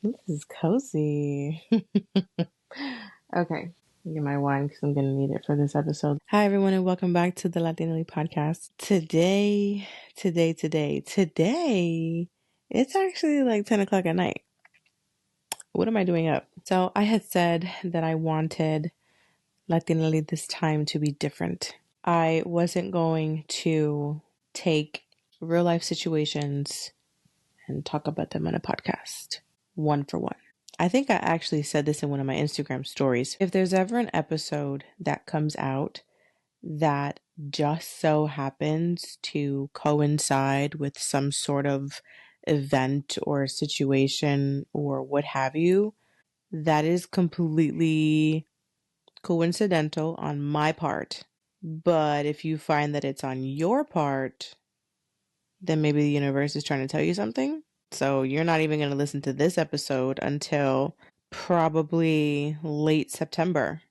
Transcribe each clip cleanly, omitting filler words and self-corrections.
This is cozy. Okay, get my wine because I'm going to need it for this episode. Hi, everyone, and welcome back to the Latinaly podcast. Today, it's actually like 10 o'clock at night. What am I doing up? So I had said that I wanted Latinaly this time to be different. I wasn't going to take real life situations and talk about them on a podcast, one for one. I think I actually said this in one of my Instagram stories. If there's ever an episode that comes out that just so happens to coincide with some sort of event or situation or what have you, that is completely coincidental on my part. But if you find that it's on your part, then maybe the universe is trying to tell you something. So you're not even going to listen to this episode until probably late September.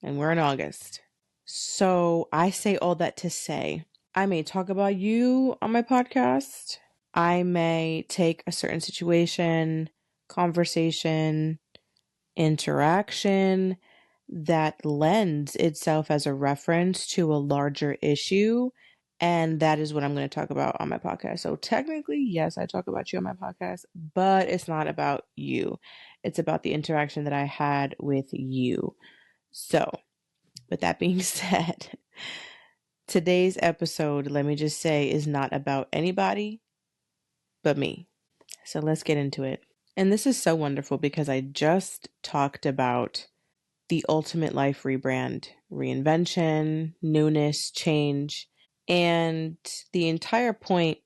And we're in August. So I say all that to say, I may talk about you on my podcast. I may take a certain situation, conversation, interaction that lends itself as a reference to a larger issue. And that is what I'm going to talk about on my podcast. So technically, yes, I talk about you on my podcast, but it's not about you. It's about the interaction that I had with you. So with that being said, today's episode, let me just say, is not about anybody but me. So let's get into it. And this is so wonderful because I just talked about the ultimate life rebrand, reinvention, newness, change. And the entire point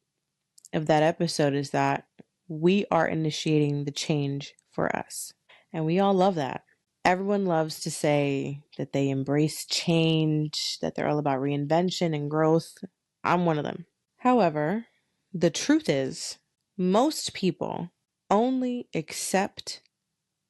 of that episode is that we are initiating the change for us. And we all love that. Everyone loves to say that they embrace change, that they're all about reinvention and growth. I'm one of them. However, the truth is, most people only accept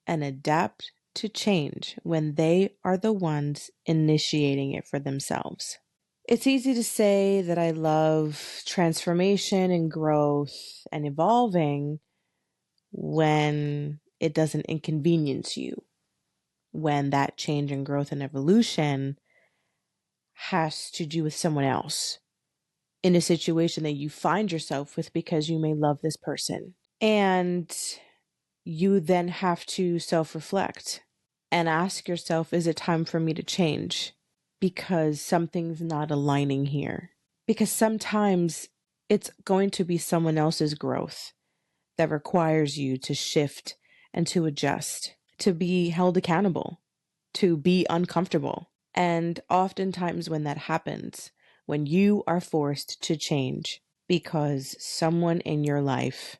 and adapt to change when they are the ones initiating it for themselves. It's easy to say that I love transformation and growth and evolving when it doesn't inconvenience you, when that change and growth and evolution has to do with someone else in a situation that you find yourself with because you may love this person. And you then have to self-reflect and ask yourself, is it time for me to change? Because something's not aligning here. Because sometimes it's going to be someone else's growth that requires you to shift and to adjust, to be held accountable, to be uncomfortable. And oftentimes when that happens, when you are forced to change because someone in your life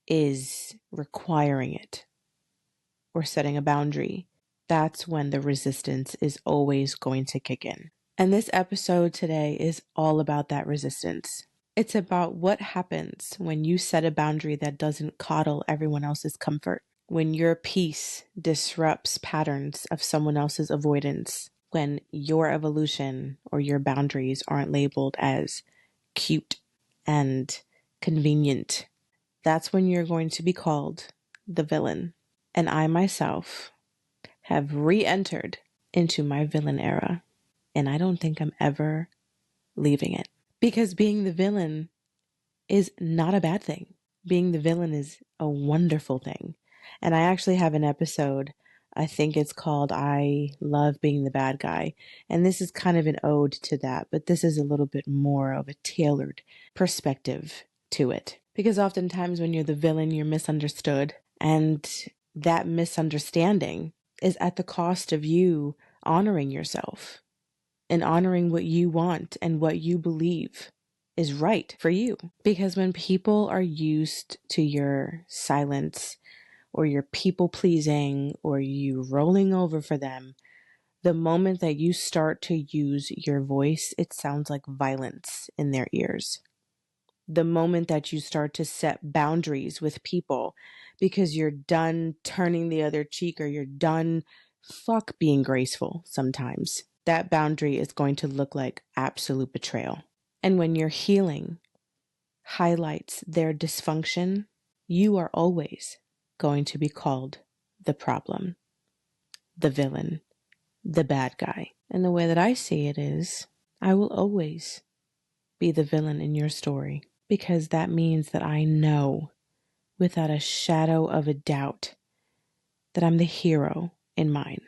is requiring it or setting a boundary, that's when the resistance is always going to kick in. And this episode today is all about that resistance. It's about what happens when you set a boundary that doesn't coddle everyone else's comfort, when your peace disrupts patterns of someone else's avoidance, when your evolution or your boundaries aren't labeled as cute and convenient. That's when you're going to be called the villain. And I myself have re-entered into my villain era. And I don't think I'm ever leaving it. Because being the villain is not a bad thing. Being the villain is a wonderful thing. And I actually have an episode, I think it's called I Love Being the Bad Guy. And this is kind of an ode to that, but this is a little bit more of a tailored perspective to it. Because oftentimes when you're the villain, you're misunderstood. And that misunderstanding is at the cost of you honoring yourself and honoring what you want and what you believe is right for you. Because when people are used to your silence or your people pleasing or you rolling over for them, the moment that you start to use your voice, it sounds like violence in their ears. The moment that you start to set boundaries with people because you're done turning the other cheek or you're done fuck being graceful sometimes, that boundary is going to look like absolute betrayal. And when your healing highlights their dysfunction, you are always going to be called the problem, the villain, the bad guy. And the way that I see it is, I will always be the villain in your story, because that means that I know without a shadow of a doubt that I'm the hero in mine.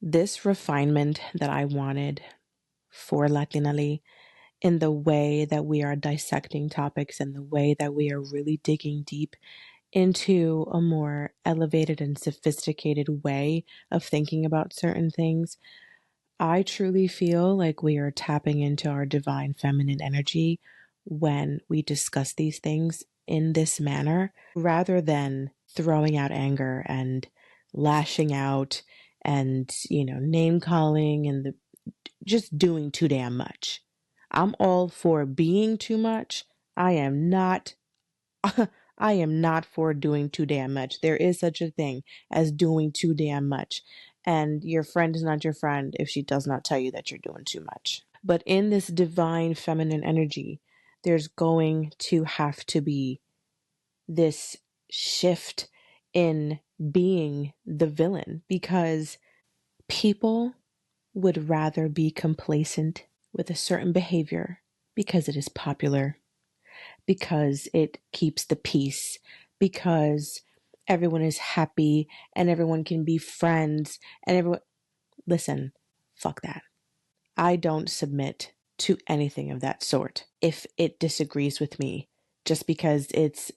This refinement that I wanted for Latinaly, in the way that we are dissecting topics and the way that we are really digging deep into a more elevated and sophisticated way of thinking about certain things, I truly feel like we are tapping into our divine feminine energy when we discuss these things in this manner, rather than throwing out anger and lashing out and, name calling and just doing too damn much. I'm all for being too much. I am not I am not for doing too damn much. There is such a thing as doing too damn much. And your friend is not your friend if she does not tell you that you're doing too much. But in this divine feminine energy, there's going to have to be this shift in being the villain, because people would rather be complacent with a certain behavior because it is popular, because it keeps the peace, because everyone is happy and everyone can be friends and everyone. Listen, fuck that. I don't submit to anything of that sort if it disagrees with me just because it's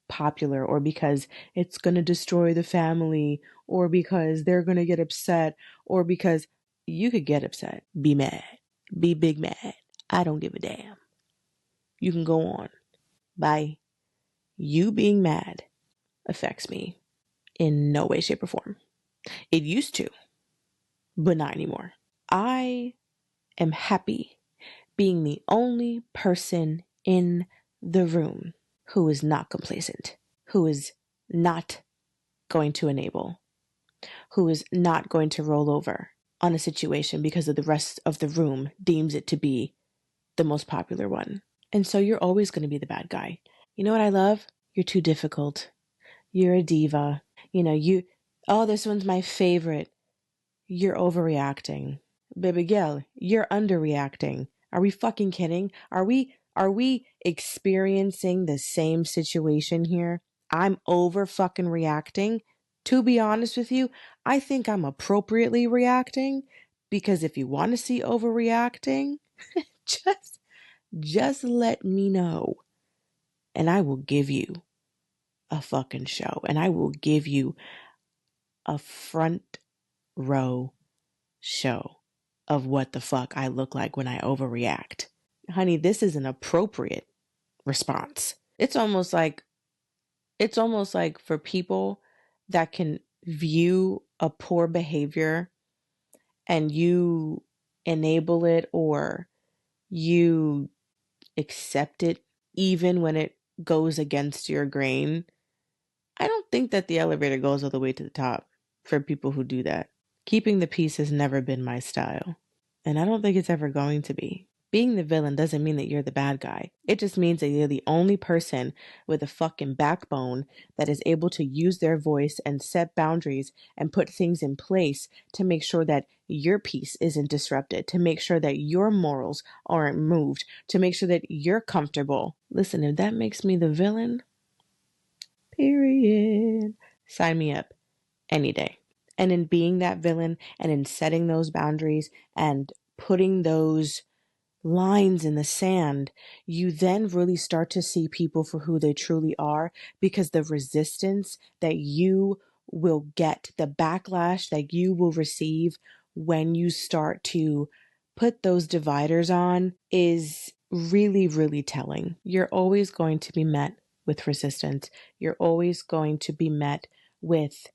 popular, or because it's going to destroy the family, or because they're going to get upset, or because you could get upset, be mad, be big mad. I don't give a damn. You can go on. Bye. You being mad affects me in no way, shape, or form. It used to, but not anymore. I am happy being the only person in the room who is not complacent, who is not going to enable, who is not going to roll over on a situation because of the rest of the room deems it to be the most popular one. And so you're always going to be the bad guy. You know what I love? You're too difficult. You're a diva. Oh, this one's my favorite. You're overreacting. Baby girl, you're underreacting. Are we fucking kidding? Are we experiencing the same situation here? I'm over fucking reacting. To be honest with you, I think I'm appropriately reacting, because if you want to see overreacting, just just let me know and I will give you a fucking show, and I will give you a front row show of what the fuck I look like when I overreact. Honey, this is an appropriate response. It's almost like for people that can view a poor behavior and you enable it, or you accept it even when it goes against your grain. I don't think that the elevator goes all the way to the top for people who do that. Keeping the peace has never been my style, and I don't think it's ever going to be. Being the villain doesn't mean that you're the bad guy. It just means that you're the only person with a fucking backbone that is able to use their voice and set boundaries and put things in place to make sure that your peace isn't disrupted, to make sure that your morals aren't moved, to make sure that you're comfortable. Listen, if that makes me the villain, period, sign me up any day. And in being that villain and in setting those boundaries and putting those lines in the sand, you then really start to see people for who they truly are, because the resistance that you will get, the backlash that you will receive when you start to put those dividers on, is really, really telling. You're always going to be met with resistance. You're always going to be met with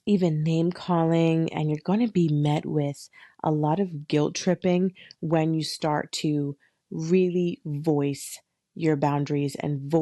even name calling, and you're going to be met with a lot of guilt tripping when you start to really voice your boundaries and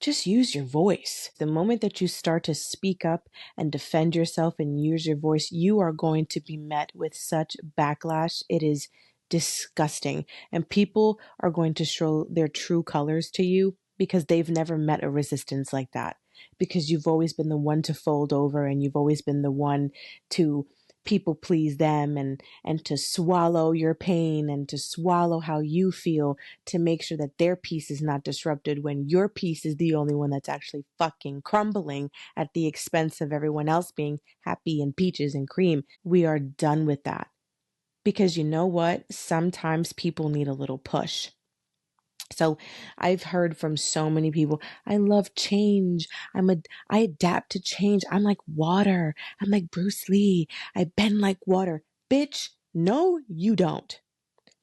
just use your voice. The moment that you start to speak up and defend yourself and use your voice, you are going to be met with such backlash. It is disgusting. And people are going to show their true colors to you because they've never met a resistance like that. because you've always been the one to fold over, and you've always been the one to people please them, and to swallow your pain and to swallow how you feel to make sure that their peace is not disrupted, when your peace is the only one that's actually fucking crumbling at the expense of everyone else being happy and peaches and cream. We are done with that. Because you know what? Sometimes people need a little push. So I've heard from so many people, I love change. I adapt to change. I'm like water. I'm like Bruce Lee. I bend like water. Bitch, no, you don't.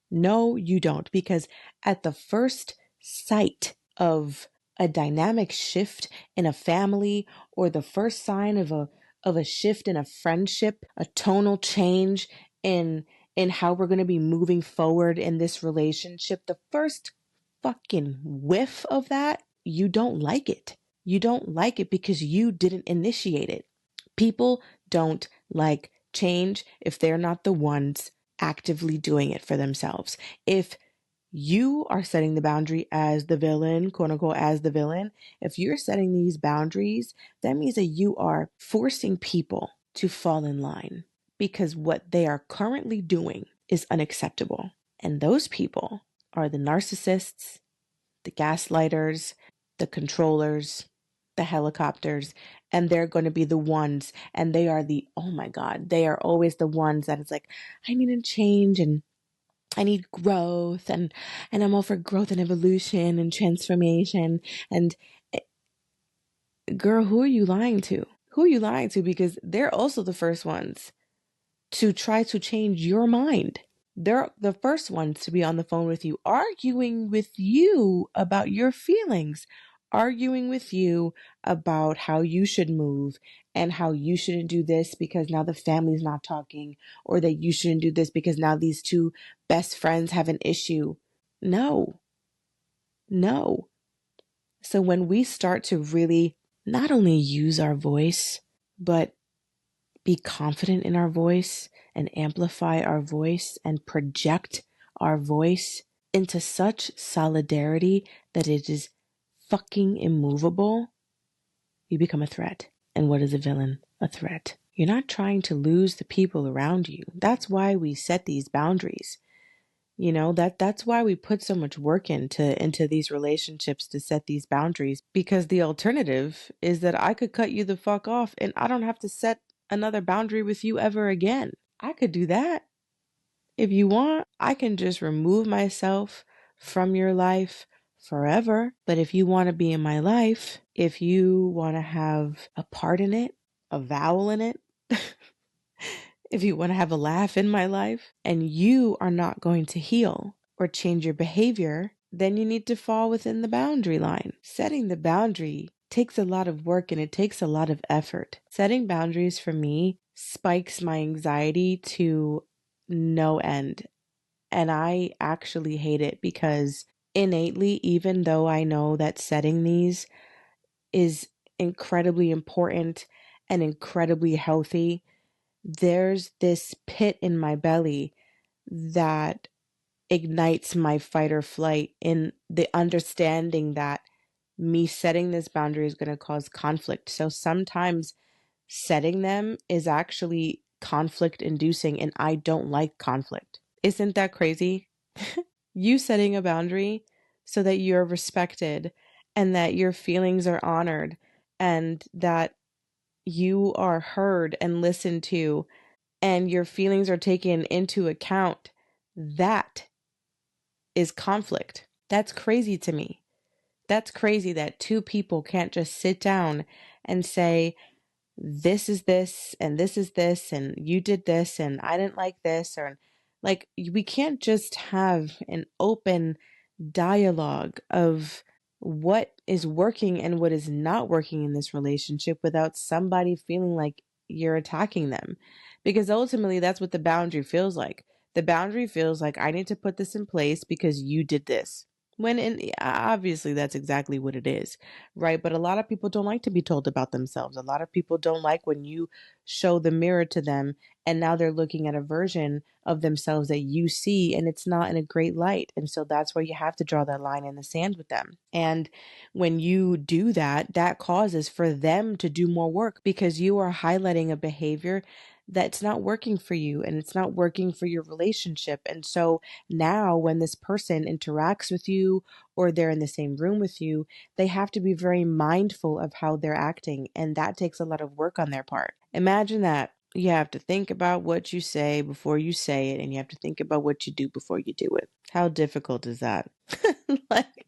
No, you don't. Because at the first sight of a dynamic shift in a family, or the first sign of a shift in a friendship, a tonal change in how we're going to be moving forward in this relationship, the first fucking whiff of that, you don't like it. You don't like it because you didn't initiate it. People don't like change if they're not the ones actively doing it for themselves. If you are setting the boundary as the villain, quote unquote, as the villain, if you're setting these boundaries, that means that you are forcing people to fall in line, because what they are currently doing is unacceptable. And those people are the narcissists, the gaslighters, the controllers, the helicopters, and they're going to be the ones, and they are the, oh my God, they are always the ones that it's like, I need to change, and I need growth, and I'm all for growth and evolution and transformation. And girl, who are you lying to? Who are you lying to? Because they're also the first ones to try to change your mind. They're the first ones to be on the phone with you, arguing with you about your feelings, arguing with you about how you should move and how you shouldn't do this because now the family's not talking, or that you shouldn't do this because now these two best friends have an issue. No, no. So when we start to really not only use our voice, but be confident in our voice and amplify our voice and project our voice into such solidarity that it is fucking immovable, you become a threat. And what is a villain? A threat. You're not trying to lose the people around you. That's why we set these boundaries. You know, that's why we put so much work into these relationships, to set these boundaries, because the alternative is that I could cut you the fuck off and I don't have to set another boundary with you ever again. I could do that. If you want, I can just remove myself from your life forever. But if you want to be in my life, if you want to have a part in it, a vowel in it, if you want to have a laugh in my life, and you are not going to heal or change your behavior, then you need to fall within the boundary line. Setting the boundary takes a lot of work and it takes a lot of effort. Setting boundaries for me spikes my anxiety to no end. And I actually hate it, because innately, even though I know that setting these is incredibly important and incredibly healthy, there's this pit in my belly that ignites my fight or flight, in the understanding that me setting this boundary is going to cause conflict. So sometimes setting them is actually conflict inducing, and I don't like conflict. Isn't that crazy? You setting a boundary so that you're respected and that your feelings are honored and that you are heard and listened to and your feelings are taken into account, that is conflict. That's crazy to me. That's crazy that two people can't just sit down and say, this is this and this is this and you did this and I didn't like this, or like, we can't just have an open dialogue of what is working and what is not working in this relationship without somebody feeling like you're attacking them. Because ultimately, that's what the boundary feels like. The boundary feels like, I need to put this in place because you did this. Obviously that's exactly what it is, right? But a lot of people don't like to be told about themselves. A lot of people don't like when you show the mirror to them and now they're looking at a version of themselves that you see and it's not in a great light. And so that's where you have to draw that line in the sand with them. And when you do that, that causes for them to do more work because you are highlighting a behavior that's not working for you and it's not working for your relationship. And so now when this person interacts with you or they're in the same room with you, they have to be very mindful of how they're acting. And that takes a lot of work on their part. Imagine that. You have to think about what you say before you say it, and you have to think about what you do before you do it. How difficult is that? like,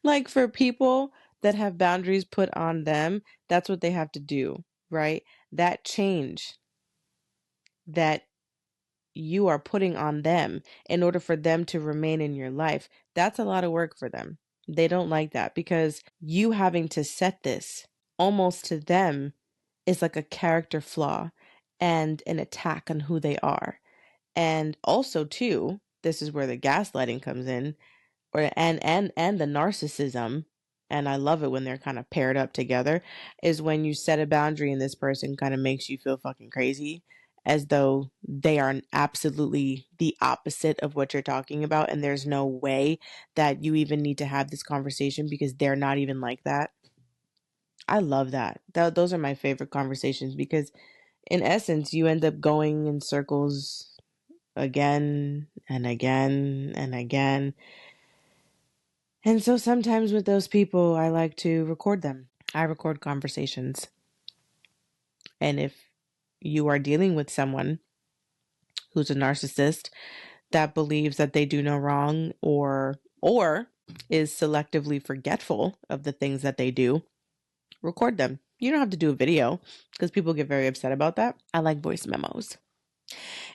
like for people that have boundaries put on them, that's what they have to do, right? That change that you are putting on them in order for them to remain in your life, that's a lot of work for them. They don't like that because you having to set this almost to them is like a character flaw and an attack on who they are. And also too, this is where the gaslighting comes in, or and the narcissism, and I love it when they're kind of paired up together, is when you set a boundary and this person kind of makes you feel fucking crazy as though they are absolutely the opposite of what you're talking about and there's no way that you even need to have this conversation because they're not even like that. I love that. Those are my favorite conversations because in essence you end up going in circles again and again and again. And so sometimes with those people, I like to record them. I record conversations. And if you are dealing with someone who's a narcissist that believes that they do no wrong or is selectively forgetful of the things that they do, record them. You don't have to do a video because people get very upset about that. I like voice memos.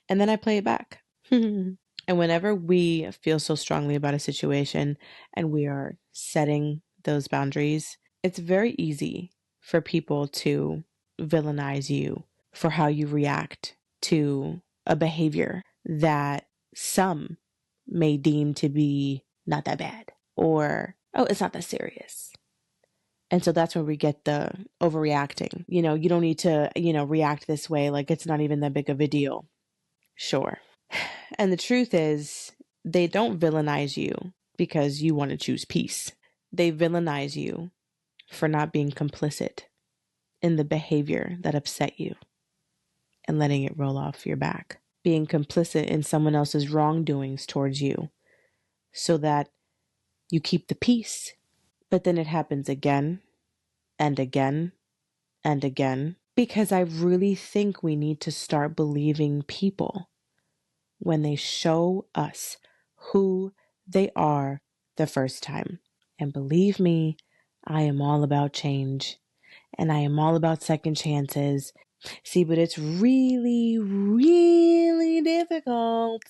And then I play it back. And whenever we feel so strongly about a situation and we are setting those boundaries, it's very easy for people to villainize you for how you react to a behavior that some may deem to be not that bad or, oh, it's not that serious. And so that's where we get the overreacting. You know, you don't need to, react this way. Like it's not even that big of a deal. Sure. And the truth is, they don't villainize you because you want to choose peace. They villainize you for not being complicit in the behavior that upset you and letting it roll off your back. Being complicit in someone else's wrongdoings towards you so that you keep the peace. But then it happens again and again and again because I really think we need to start believing people when they show us who they are the first time. And believe me, I am all about change and I am all about second chances. See, but it's really, really difficult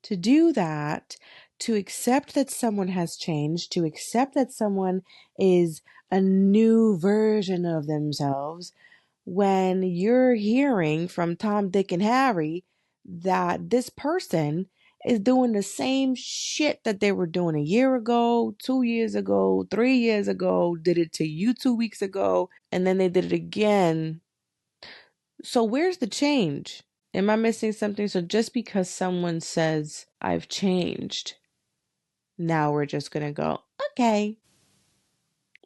to do that, to accept that someone has changed, to accept that someone is a new version of themselves when you're hearing from Tom, Dick, and Harry that this person is doing the same shit that they were doing a year ago, 2 years ago, 3 years ago, did it to you 2 weeks ago, and then they did it again. So where's the change? Am I missing something? So just because someone says, I've changed, now we're just going to go, okay.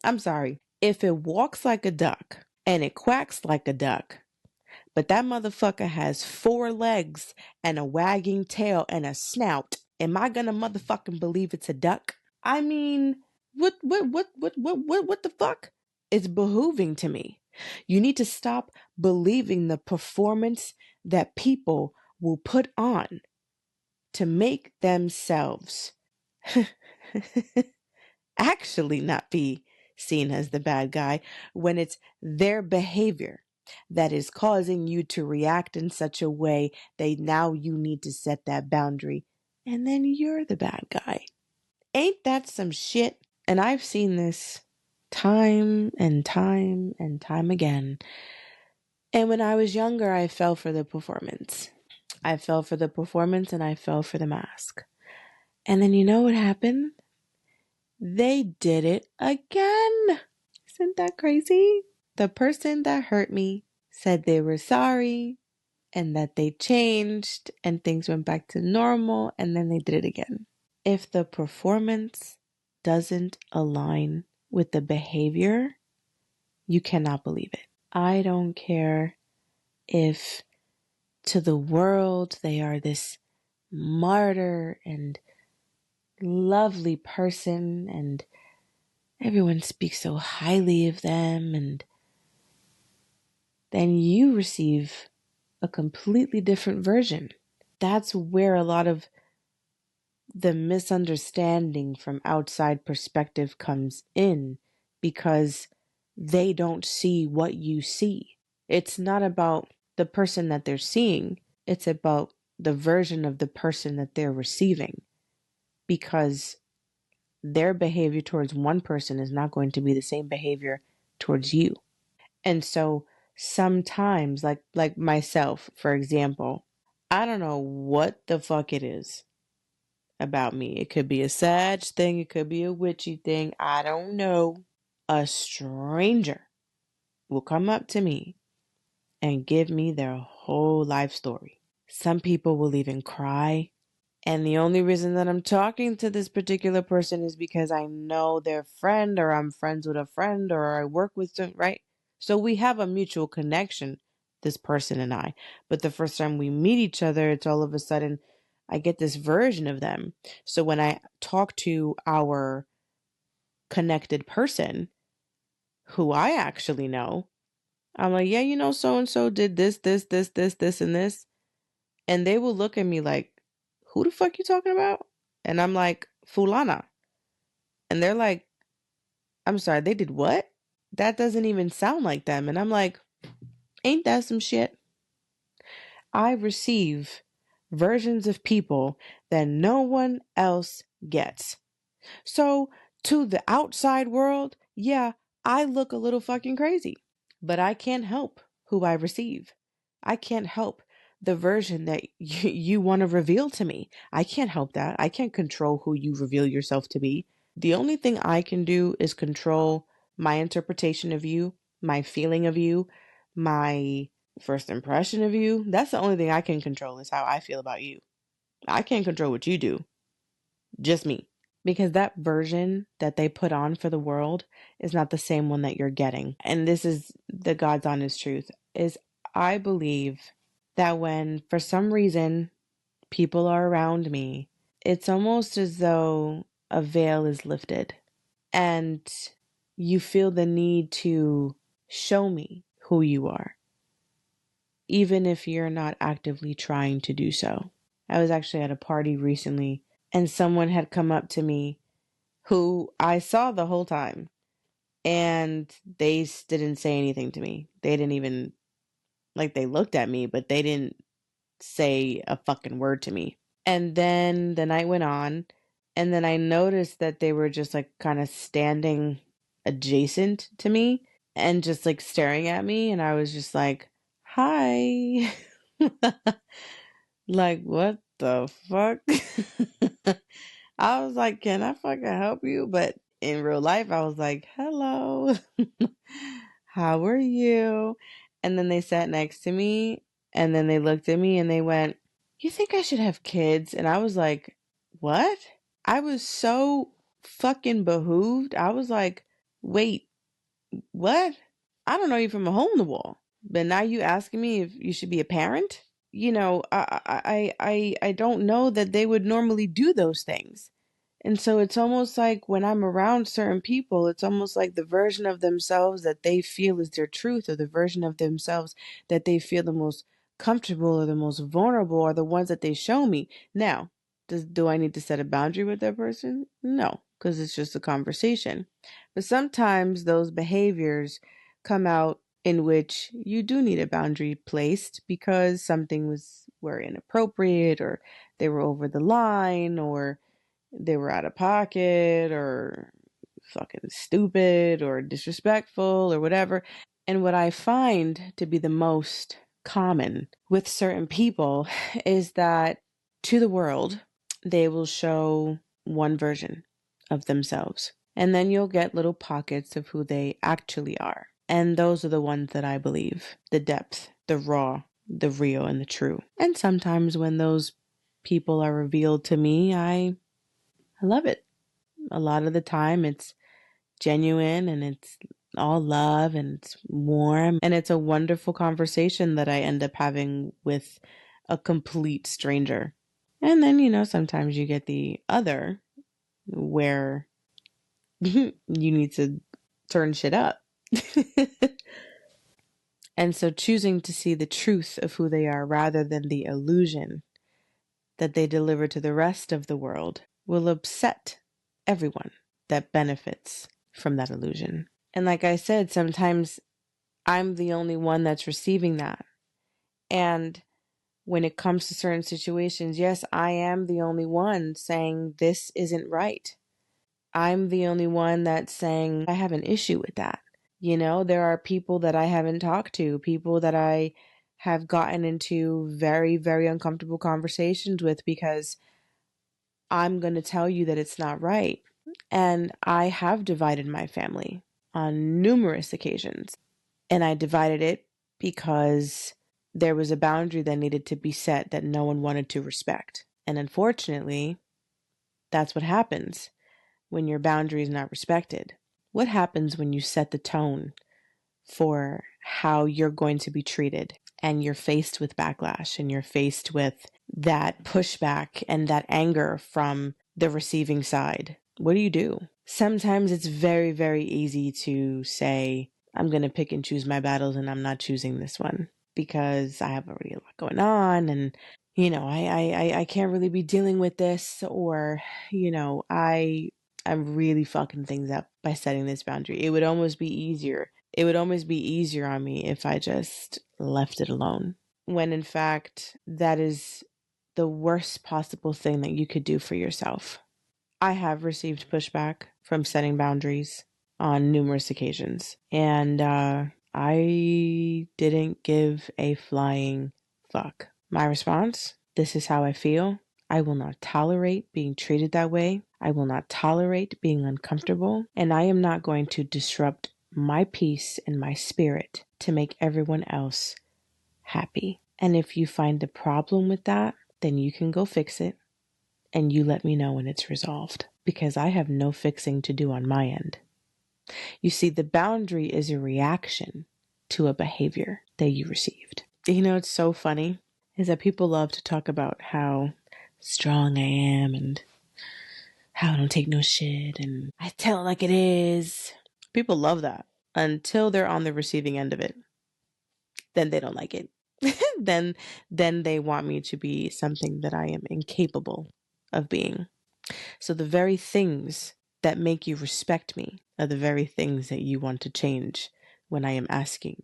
I'm sorry. If it walks like a duck and it quacks like a duck, but that motherfucker has 4 legs and a wagging tail and a snout, am I gonna motherfucking believe it's a duck? I mean, what the fuck? It's behooving to me. You need to stop believing the performance that people will put on to make themselves actually not be seen as the bad guy when it's their behavior that is causing you to react in such a way that now you need to set that boundary and then you're the bad guy. Ain't that some shit? And I've seen this time and time and time again. And when I was younger, I fell for the performance. I fell for the performance and I fell for the mask. And then you know what happened? They did it again. Isn't that crazy? The person that hurt me said they were sorry and that they changed and things went back to normal, and then they did it again. If the performance doesn't align with the behavior, you cannot believe it. I don't care if to the world they are this martyr and lovely person and everyone speaks so highly of them, and then you receive a completely different version. That's where a lot of the misunderstanding from outside perspective comes in, because they don't see what you see. It's not about the person that they're seeing, it's about the version of the person that they're receiving, because their behavior towards one person is not going to be the same behavior towards you. And so sometimes, like myself, for example, I don't know what the fuck it is about me. It could be a Sag thing, it could be a witchy thing, I don't know. A stranger will come up to me and give me their whole life story. Some people will even cry. And the only reason that I'm talking to this particular person is because I know their friend, or I'm friends with a friend, or I work with them, right? So we have a mutual connection, this person and I. But the first time we meet each other, it's all of a sudden I get this version of them. So when I talk to our connected person who I actually know, I'm like, yeah, you know, so and so did this, and this. And they will look at me like, who the fuck you talking about? And I'm like, Fulana. And they're like, I'm sorry, they did what? That doesn't even sound like them. And I'm like, ain't that some shit? I receive versions of people that no one else gets. So to the outside world, yeah, I look a little fucking crazy, but I can't help who I receive. I can't help the version that you want to reveal to me. I can't help that. I can't control who you reveal yourself to be. The only thing I can do is control my interpretation of you, my feeling of you, my first impression of you. That's the only thing I can control, is how I feel about you. I can't control what you do, just me. Because that version that they put on for the world is not the same one that you're getting. And this is the God's honest truth, is I believe that when for some reason people are around me, it's almost as though a veil is lifted and you feel the need to show me who you are, even if you're not actively trying to do so. I was actually at a party recently and someone had come up to me who I saw the whole time, and they didn't say anything to me. They didn't even, like, they looked at me, but they didn't say a fucking word to me. And then the night went on, and then I noticed that they were just like kind of standing adjacent to me and just like staring at me, and I was just like, hi. Like, what the fuck? I was like, can I fucking help you? But in real life, I was like, hello, how are you? And then they sat next to me, and then they looked at me and they went, you think I should have kids? And I was like, what? I was so fucking behooved. I was like, wait, what? I don't know you from a hole in the wall. But now you asking me if you should be a parent? You know, I don't know that they would normally do those things. And so it's almost like when I'm around certain people, it's almost like the version of themselves that they feel is their truth, or the version of themselves that they feel the most comfortable or the most vulnerable, are the ones that they show me. Now, do I need to set a boundary with that person? No, because it's just a conversation. But sometimes those behaviors come out in which you do need a boundary placed because were inappropriate, or they were over the line, or they were out of pocket, or fucking stupid, or disrespectful, or whatever. And what I find to be the most common with certain people is that to the world, they will show one version. of themselves. And then you'll get little pockets of who they actually are. And those are the ones that I believe. The depth, the raw, the real, and the true. And sometimes when those people are revealed to me, I love it. A lot of the time it's genuine and it's all love and it's warm and it's a wonderful conversation that I end up having with a complete stranger. And then, sometimes you get the other where you need to turn shit up. And so choosing to see the truth of who they are rather than the illusion that they deliver to the rest of the world will upset everyone that benefits from that illusion. And like I said, sometimes I'm the only one that's receiving that. And when it comes to certain situations, yes, I am the only one saying this isn't right. I'm the only one that's saying I have an issue with that. There are people that I haven't talked to, people that I have gotten into very, very uncomfortable conversations with because I'm going to tell you that it's not right. And I have divided my family on numerous occasions. And I divided it because there was a boundary that needed to be set that no one wanted to respect. And unfortunately, that's what happens when your boundary is not respected. What happens when you set the tone for how you're going to be treated and you're faced with backlash and you're faced with that pushback and that anger from the receiving side? What do? Sometimes it's very, very easy to say, I'm going to pick and choose my battles and I'm not choosing this one because I have already a lot going on and I can't really be dealing with this, or I'm really fucking things up by setting this boundary. It would almost be easier. It would almost be easier on me if I just left it alone. When in fact, that is the worst possible thing that you could do for yourself. I have received pushback from setting boundaries on numerous occasions. And I didn't give a flying fuck. My response: this is how I feel. I will not tolerate being treated that way. I will not tolerate being uncomfortable. And I am not going to disrupt my peace and my spirit to make everyone else happy. And if you find a problem with that, then you can go fix it. And you let me know when it's resolved, because I have no fixing to do on my end. You see, the boundary is a reaction to a behavior that you received. It's so funny is that people love to talk about how strong I am and how I don't take no shit and I tell it like it is. People love that until they're on the receiving end of it. Then they don't like it. then they want me to be something that I am incapable of being. So the very things that make you respect me are the very things that you want to change when I am asking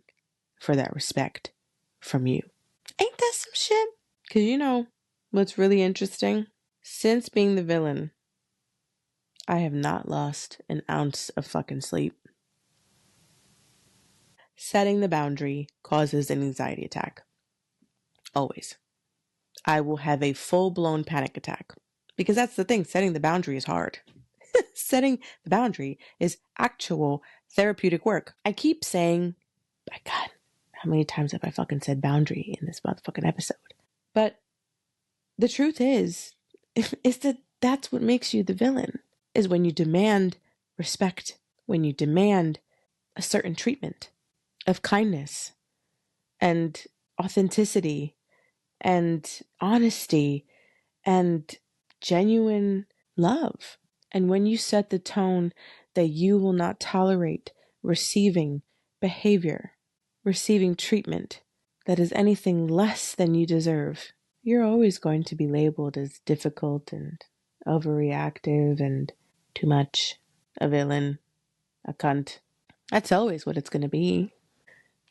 for that respect from you. Ain't that some shit? Because what's really interesting? Since being the villain, I have not lost an ounce of fucking sleep. Setting the boundary causes an anxiety attack. Always. I will have a full-blown panic attack. Because that's the thing, setting the boundary is hard. Setting the boundary is actual therapeutic work. I keep saying, my God, how many times have I fucking said boundary in this motherfucking episode? But the truth is that that's what makes you the villain, is when you demand respect, when you demand a certain treatment of kindness and authenticity and honesty and genuine love. And when you set the tone that you will not tolerate receiving behavior, receiving treatment that is anything less than you deserve, you're always going to be labeled as difficult and overreactive and too much, a villain, a cunt. That's always what it's going to be.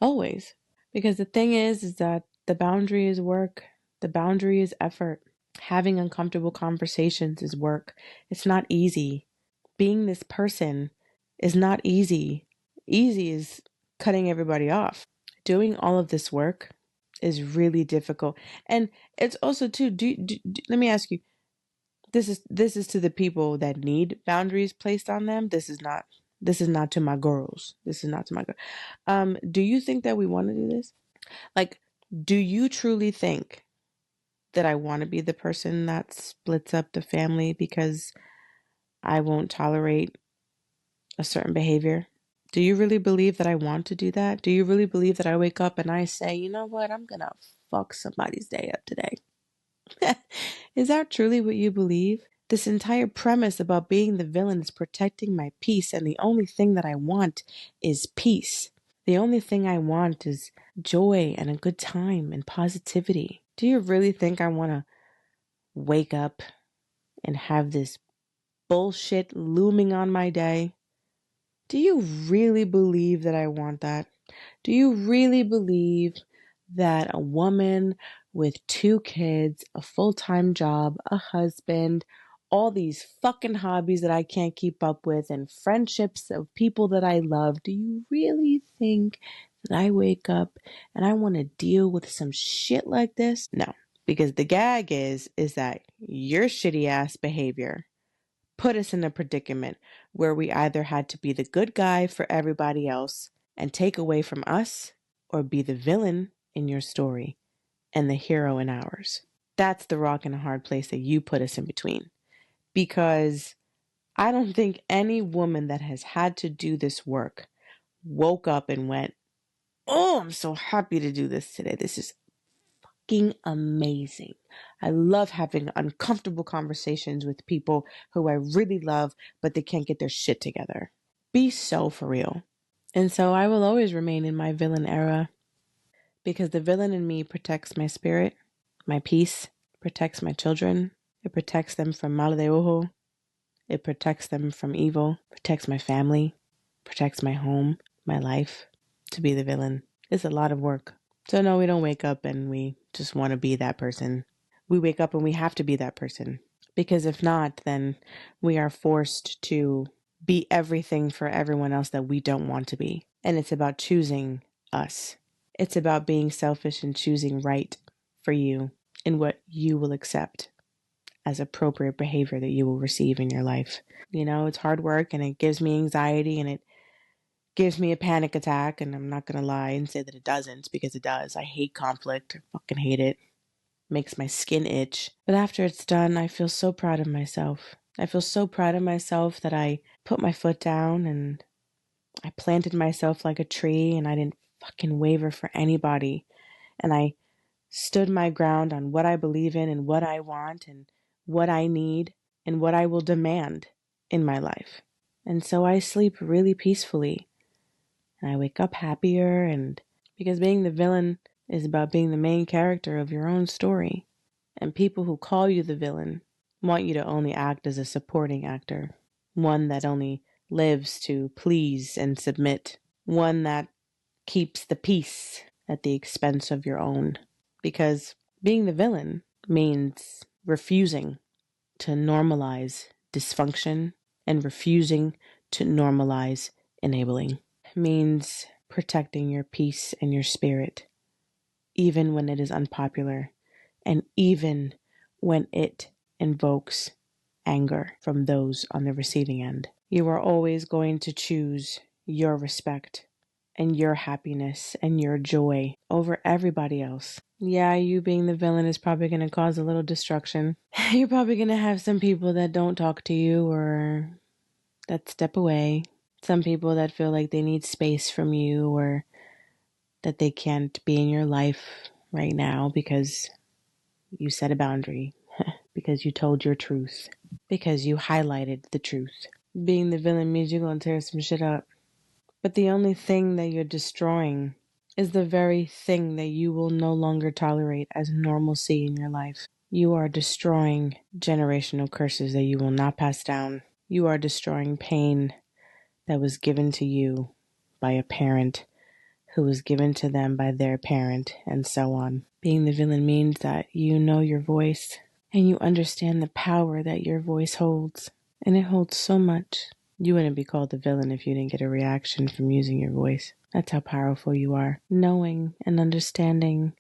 Always. Because the thing is that the boundary is work. The boundary is effort. Having uncomfortable conversations is work. It's not easy. Being this person is not easy. Easy is cutting everybody off. Doing all of this work is really difficult. And it's also too, let me ask you, This is to the people that need boundaries placed on them. This is not to my girls. This is not to my girl. Do you think that we want to do this? Like, do you truly think that I want to be the person that splits up the family because I won't tolerate a certain behavior? Do you really believe that I want to do that? Do you really believe that I wake up and I say, you know what, I'm gonna fuck somebody's day up today? Is that truly what you believe? This entire premise about being the villain is protecting my peace, and the only thing that I want is peace. The only thing I want is joy and a good time and positivity. Do you really think I want to wake up and have this bullshit looming on my day? Do you really believe that I want that? Do you really believe that a woman with 2 kids, a full-time job, a husband, all these fucking hobbies that I can't keep up with, and friendships of people that I love, do you really think that I wake up and I want to deal with some shit like this? No, because the gag is that your shitty ass behavior put us in a predicament where we either had to be the good guy for everybody else and take away from us, or be the villain in your story and the hero in ours. That's the rock and a hard place that you put us in between. Because I don't think any woman that has had to do this work woke up and went, oh, I'm so happy to do this today. This is fucking amazing. I love having uncomfortable conversations with people who I really love, but they can't get their shit together. Be so for real. And so I will always remain in my villain era, because the villain in me protects my spirit, my peace, protects my children. It protects them from mal de ojo. It protects them from evil, protects my family, protects my home, my life. To be the villain is a lot of work. So no, we don't wake up and we just want to be that person. We wake up and we have to be that person. Because if not, then we are forced to be everything for everyone else that we don't want to be. And it's about choosing us. It's about being selfish and choosing right for you and what you will accept as appropriate behavior that you will receive in your life. You know, it's hard work and it gives me anxiety and it gives me a panic attack, and I'm not going to lie and say that it doesn't, because it does. I hate conflict. I fucking hate it. Makes my skin itch. But after it's done, I feel so proud of myself. I feel so proud of myself that I put my foot down and I planted myself like a tree, and I didn't fucking waver for anybody. And I stood my ground on what I believe in and what I want and what I need and what I will demand in my life. And so I sleep really peacefully and I wake up happier, and because being the villain is about being the main character of your own story. And people who call you the villain want you to only act as a supporting actor, one that only lives to please and submit, one that keeps the peace at the expense of your own. Because being the villain means refusing to normalize dysfunction and refusing to normalize enabling. It means protecting your peace and your spirit, even when it is unpopular, and even when it invokes anger from those on the receiving end. You are always going to choose your respect and your happiness and your joy over everybody else. Yeah, you being the villain is probably going to cause a little destruction. You're probably going to have some people that don't talk to you or that step away. Some people that feel like they need space from you, or that they can't be in your life right now because you set a boundary, because you told your truth, because you highlighted the truth. Being the villain means you're going to tear some shit up. But the only thing that you're destroying is the very thing that you will no longer tolerate as normalcy in your life. You are destroying generational curses that you will not pass down. You are destroying pain that was given to you by a parent who was given to them by their parent, and so on. Being the villain means that you know your voice and you understand the power that your voice holds. And it holds so much. You wouldn't be called the villain if you didn't get a reaction from using your voice. That's how powerful you are. Knowing and understanding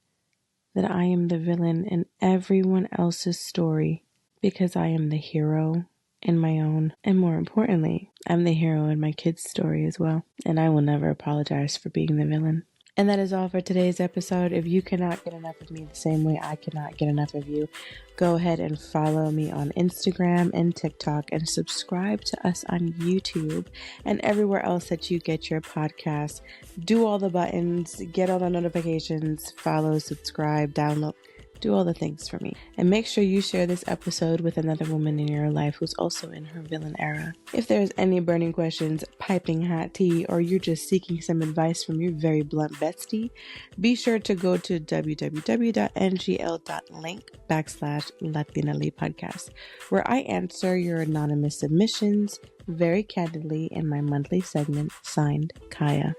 that I am the villain in everyone else's story, because I am the hero in my own, and more importantly, I'm the hero in my kids' story as well, and I will never apologize for being the villain. And that is all for today's episode. If you cannot get enough of me the same way I cannot get enough of you, go ahead and follow me on Instagram and TikTok, and subscribe to us on YouTube and everywhere else that you get your podcasts. Do all the buttons, get all the notifications, follow, subscribe, download. Do all the things for me. And make sure you share this episode with another woman in your life who's also in her villain era. If there's any burning questions, piping hot tea, or you're just seeking some advice from your very blunt bestie, be sure to go to www.ngl.link/Latinaly podcast, where I answer your anonymous submissions very candidly in my monthly segment, signed Kaya.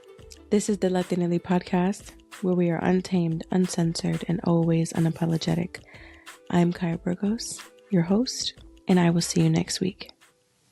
This is the Latinaly podcast, where we are untamed, uncensored, and always unapologetic. I'm Kaya Burgos, your host, and I will see you next week.